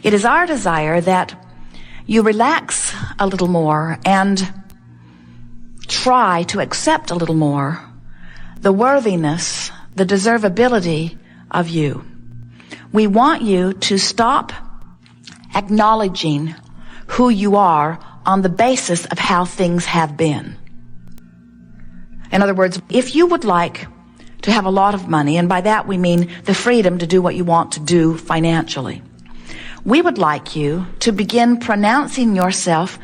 It is our desire that you relax a little more and try to accept a little more the worthiness, the deservability of you. We want you to stop acknowledging who you are on the basis of how things have been. In other words, if you would like to have a lot of money, and by that we mean the freedom to do what you want to do financially, we would like you to begin pronouncing yourself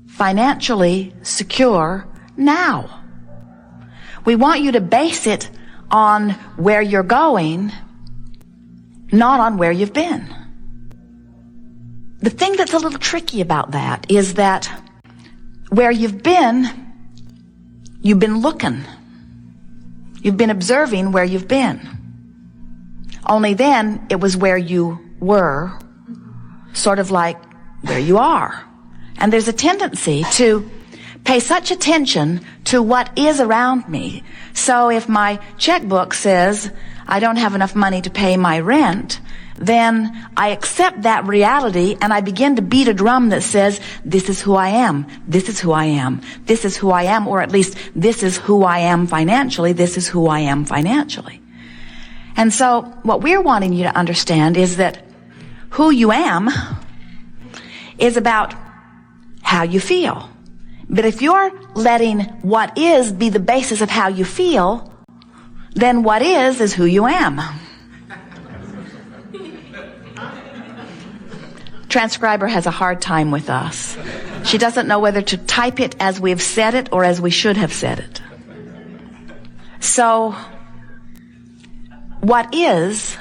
financially secure now. We want you to base it on where you're going, not on where you've been. The thing that's a little tricky about that is that where you've been looking. You've been observing where you've been. Only then it was where you were, sort of like where you are. And there's a tendency to pay such attention to what is around me. So if my checkbook says I don't have enough money to pay my rent, then I accept that reality and I begin to beat a drum that says, this is who I am, this is who I am, this is who I am, or at least this is who I am financially, this is who I am financially. And so what we're wanting you to understand is that who you am is about how you feel. But if you're letting what is be the basis of how you feel, then what is who you am. Transcriber has a hard time with us. She doesn't know whether to type it as we've said it or as we should have said it. So, what is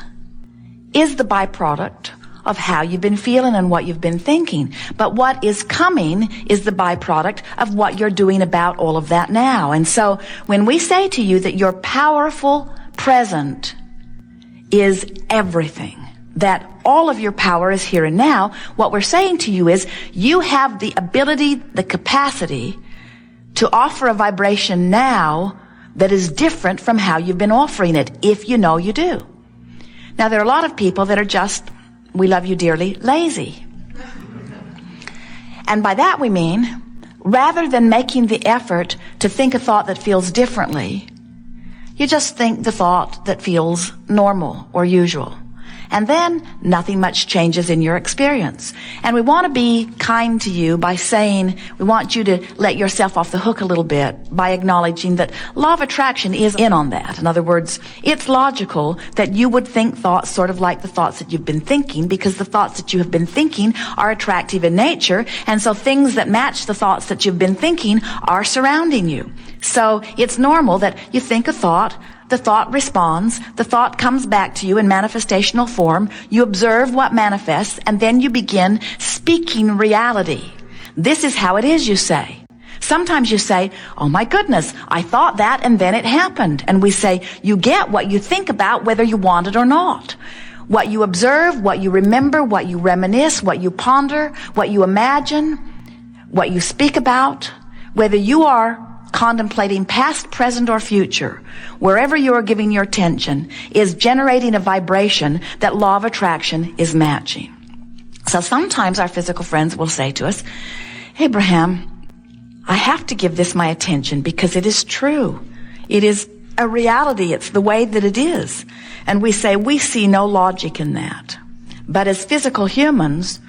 the byproduct of how you've been feeling and what you've been thinking. But what is coming is the byproduct of what you're doing about all of that now. And so, when we say to you that your powerful present is everything, that all of your power is here and now, what we're saying to you is you have the ability, the capacity to offer a vibration now that is different from how you've been offering it, if you know you do. Now, there are a lot of people that are just, we love you dearly, lazy. And by that we mean, rather than making the effort to think a thought that feels differently, you just think the thought that feels normal or usual. And then nothing much changes in your experience. And we want to be kind to you by saying we want you to let yourself off the hook a little bit by acknowledging that law of attraction is in on that. In other words, it's logical that you would think thoughts sort of like the thoughts that you've been thinking, because the thoughts that you have been thinking are attractive in nature. And so things that match the thoughts that you've been thinking are surrounding you. So it's normal that you think a thought, the thought responds, the thought comes back to you in manifestational form, you observe what manifests, and then you begin speaking reality. This is how it is, you say. Sometimes you say, oh my goodness, I thought that and then it happened. And we say, you get what you think about whether you want it or not. What you observe, what you remember, what you reminisce, what you ponder, what you imagine, what you speak about, whether you are contemplating past, present, or future, wherever you are giving your attention, is generating a vibration that law of attraction is matching. So sometimes our physical friends will say to us, Abraham, I have to give this my attention because it is true. It is a reality. It's the way that it is. And we say, we see no logic in that. But as physical humans,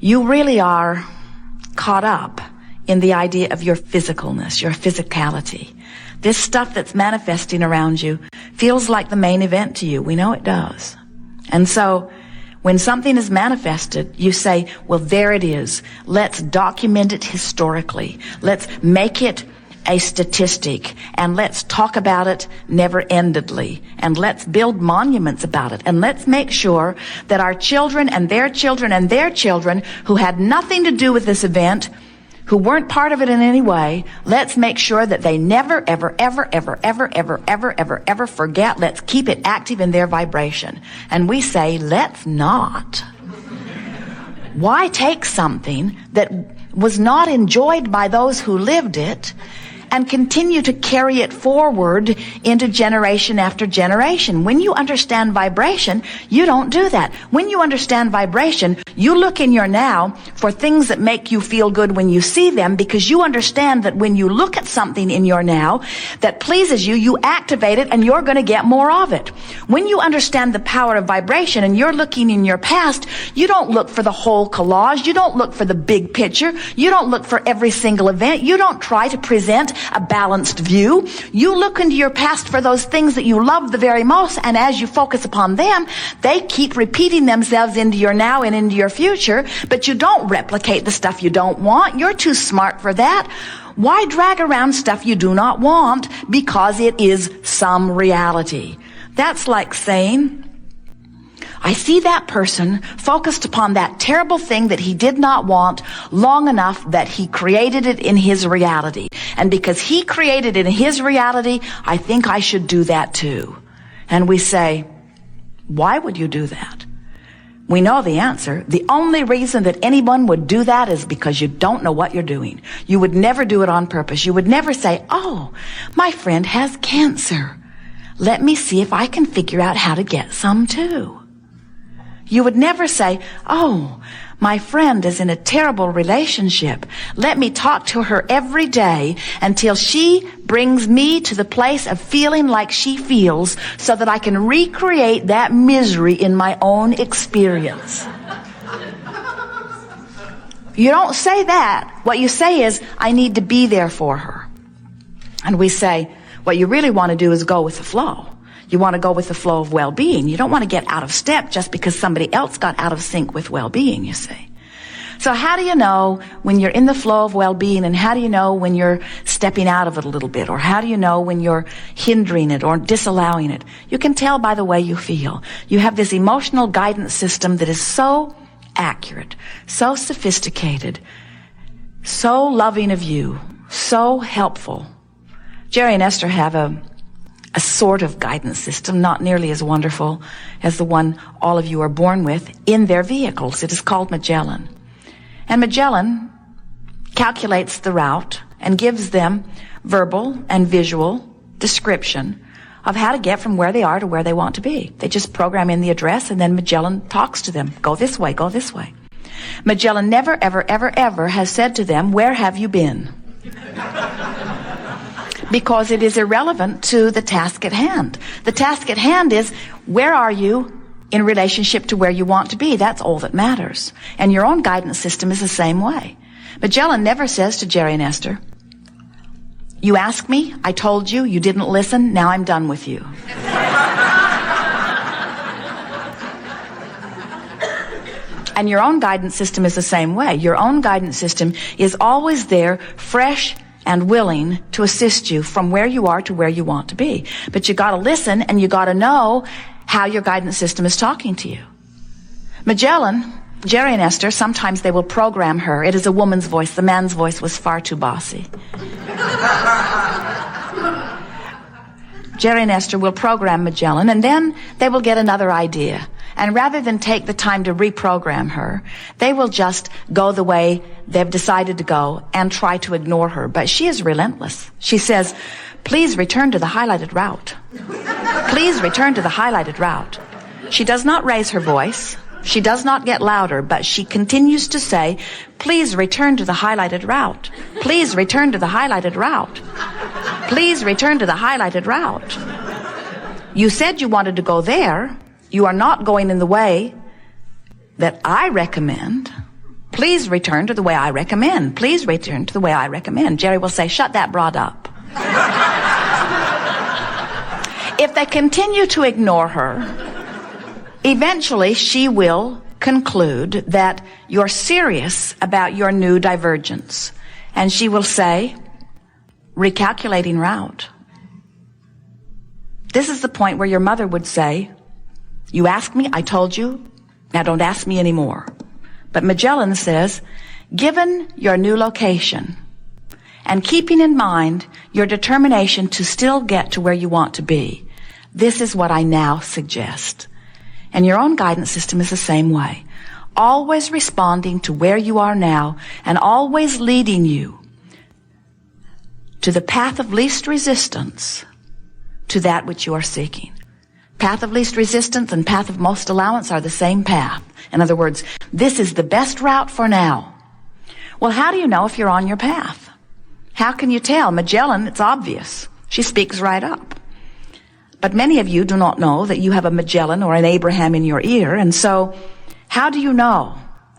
you really are caught up in the idea of your physicalness, your physicality. This stuff that's manifesting around you feels like the main event to you. We know it does. And so when something is manifested, you say, well, there it is. Let's document it historically. Let's make it a statistic, and let's talk about it never-endedly, and let's build monuments about it, and let's make sure that our children and their children and their children who had nothing to do with this event, who weren't part of it in any way, let's make sure that they never, ever, ever, ever, ever, ever, ever, ever, ever forget. Let's keep it active in their vibration. And we say, let's not. Why take something that was not enjoyed by those who lived it and continue to carry it forward into generation after generation. When you understand vibration, you don't do that. When you understand vibration, you look in your now for things that make you feel good when you see them, because you understand that when you look at something in your now that pleases you, you activate it and you're going to get more of it. When you understand the power of vibration and you're looking in your past, you don't look for the whole collage. You don't look for the big picture. You don't look for every single event. You don't try to present a balanced view. You look into your past for those things that you love the very most, and as you focus upon them, they keep repeating themselves into your now and into your future, but you don't replicate the stuff you don't want. You're too smart for that. Why drag around stuff you do not want? Because it is some reality. That's like saying, I see that person focused upon that terrible thing that he did not want long enough that he created it in his reality. And because he created it in his reality, I think I should do that too. And we say, why would you do that? We know the answer. The only reason that anyone would do that is because you don't know what you're doing. You would never do it on purpose. You would never say, oh, my friend has cancer. Let me see if I can figure out how to get some too. You would never say, oh, my friend is in a terrible relationship. Let me talk to her every day until she brings me to the place of feeling like she feels so that I can recreate that misery in my own experience. You don't say that. What you say is, I need to be there for her. And we say, what you really want to do is go with the flow. You want to go with the flow of well-being. You don't want to get out of step just because somebody else got out of sync with well-being, you see. So how do you know when you're in the flow of well-being, and how do you know when you're stepping out of it a little bit, or how do you know when you're hindering it or disallowing it? You can tell by the way you feel. You have this emotional guidance system that is so accurate, so sophisticated, so loving of you, so helpful. Jerry and Esther have a sort of guidance system, not nearly as wonderful as the one all of you are born with, in their vehicles. It is called Magellan. And Magellan calculates the route and gives them verbal and visual description of how to get from where they are to where they want to be. They just program in the address, and then Magellan talks to them. Go this way, go this way. Magellan never, ever, ever, ever has said to them, where have you been? Because it is irrelevant to the task at hand. The task at hand is, where are you in relationship to where you want to be? That's all that matters. And your own guidance system is the same way. Magellan never says to Jerry and Esther, you asked me, I told you, you didn't listen, now I'm done with you. And your own guidance system is the same way. Your own guidance system is always there, fresh and willing to assist you from where you are to where you want to be. But you got to listen, and you got to know how your guidance system is talking to you. Magellan, Jerry and Esther, sometimes they will program her. It is a woman's voice. The man's voice was far too bossy. Jerry and Esther will program Magellan, and then they will get another idea. And rather than take the time to reprogram her, they will just go the way they've decided to go and try to ignore her. But she is relentless. She says, please return to the highlighted route. Please return to the highlighted route. She does not raise her voice. She does not get louder, but she continues to say, please return to the highlighted route. Please return to the highlighted route. Please return to the highlighted route. You said you wanted to go there. You are not going in the way that I recommend. Please return to the way I recommend. Please return to the way I recommend. Jerry will say, shut that broad up. If they continue to ignore her, eventually she will conclude that you're serious about your new divergence. And she will say, recalculating route. This is the point where your mother would say, you asked me, I told you, now don't ask me anymore. But Magellan says, given your new location and keeping in mind your determination to still get to where you want to be, this is what I now suggest. And your own guidance system is the same way. Always responding to where you are now and always leading you to the path of least resistance to that which you are seeking. Path of least resistance and path of most allowance are the same path. In other words, this is the best route for now. Well, how do you know if you're on your path? How can you tell? Magellan, it's obvious. She speaks right up. But many of you do not know that you have a Magellan or an Abraham in your ear, and so how do you know?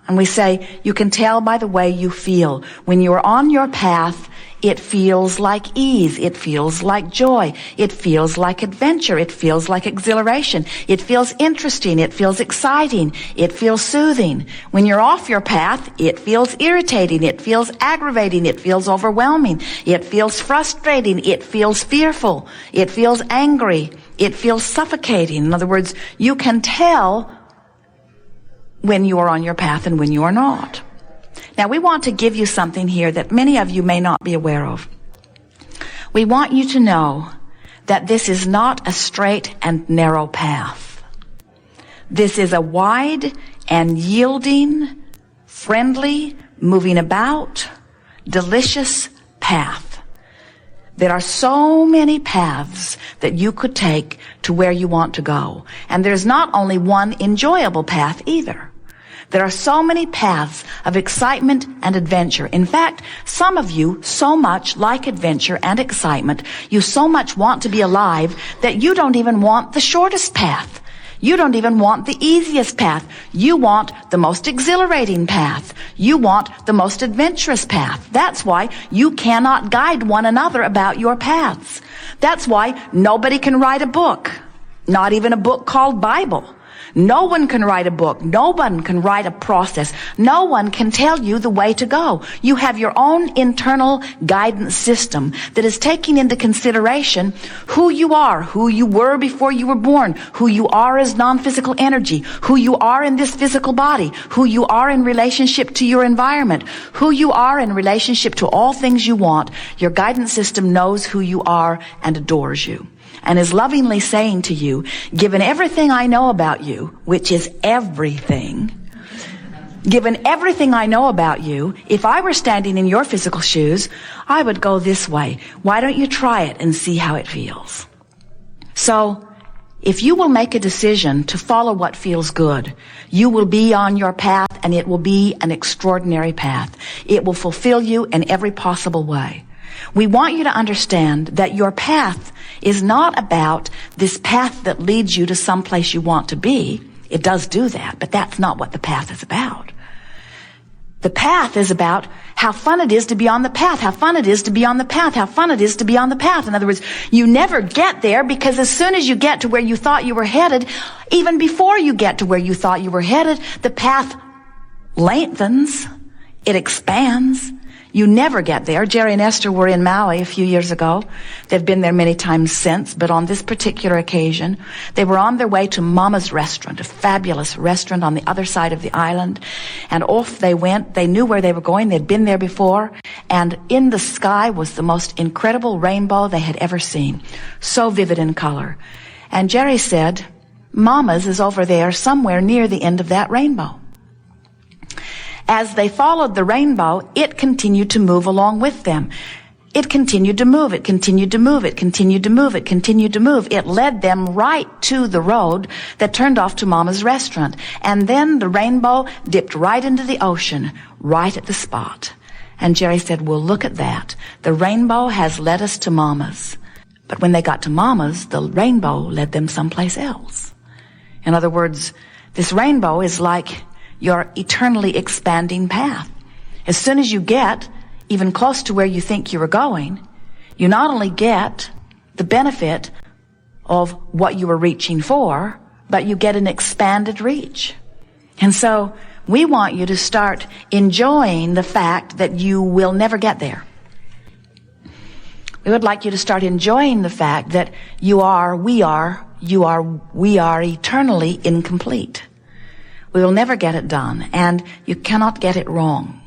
And we say, you can tell by the way you feel. When you're on your path, it feels like ease. It feels like joy. It feels like adventure. It feels like exhilaration. It feels interesting. It feels exciting. It feels soothing. When you're off your path, it feels irritating. It feels aggravating. It feels overwhelming. It feels frustrating. It feels fearful. It feels angry. It feels suffocating. In other words, you can tell when you are on your path and when you are not. Now, we want to give you something here that many of you may not be aware of. We want you to know that this is not a straight and narrow path. This is a wide and yielding, friendly, moving about, delicious path. There are so many paths that you could take to where you want to go. And there's not only one enjoyable path either. There are so many paths of excitement and adventure. In fact, some of you so much like adventure and excitement, you so much want to be alive that you don't even want the shortest path. You don't even want the easiest path. You want the most exhilarating path. You want the most adventurous path. That's why you cannot guide one another about your paths. That's why nobody can write a book, not even a book called Bible. No one can write a book. No one can write a process. No one can tell you the way to go. You have your own internal guidance system that is taking into consideration who you are, who you were before you were born, who you are as non-physical energy, who you are in this physical body, who you are in relationship to your environment, who you are in relationship to all things you want. Your guidance system knows who you are and adores you, and is lovingly saying to you, given everything I know about you, which is everything, given everything I know about you, if I were standing in your physical shoes, I would go this way. Why don't you try it and see how it feels? So, if you will make a decision to follow what feels good, you will be on your path, and it will be an extraordinary path. It will fulfill you in every possible way. We want you to understand that your path is not about this path that leads you to some place you want to be. It does do that, but that's not what the path is about. The path is about how fun it is to be on the path, how fun it is to be on the path, how fun it is to be on the path. In other words, you never get there, because as soon as you get to where you thought you were headed, even before you get to where you thought you were headed, the path lengthens, it expands. You never get there. Jerry and Esther were in Maui a few years ago. They've been there many times since, but on this particular occasion, they were on their way to Mama's restaurant, a fabulous restaurant on the other side of the island. And off they went. They knew where they were going. They'd been there before. And in the sky was the most incredible rainbow they had ever seen. So vivid in color. And Jerry said, Mama's is over there somewhere near the end of that rainbow. As they followed the rainbow, it continued to move along with them. It continued to move. It continued to move. It continued to move. It continued to move. It led them right to the road that turned off to Mama's restaurant. And then the rainbow dipped right into the ocean, right at the spot. And Jerry said, well, look at that. The rainbow has led us to Mama's. But when they got to Mama's, the rainbow led them someplace else. In other words, this rainbow is like your eternally expanding path. As soon as you get even close to where you think you were going, you not only get the benefit of what you were reaching for, but you get an expanded reach. And so we want you to start enjoying the fact that you will never get there. We would like you to start enjoying the fact that we are eternally incomplete. We will never get it done, and you cannot get it wrong.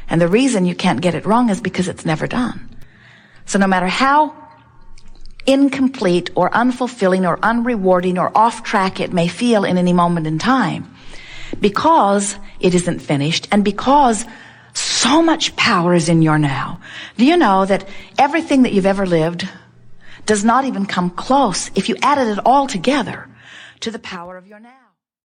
And the reason you can't get it wrong is because it's never done. So no matter how incomplete or unfulfilling or unrewarding or off track it may feel in any moment in time, because it isn't finished, and because So much power is in your now. Do you know that everything that you've ever lived does not even come close, if you added it all together, to the power of your now?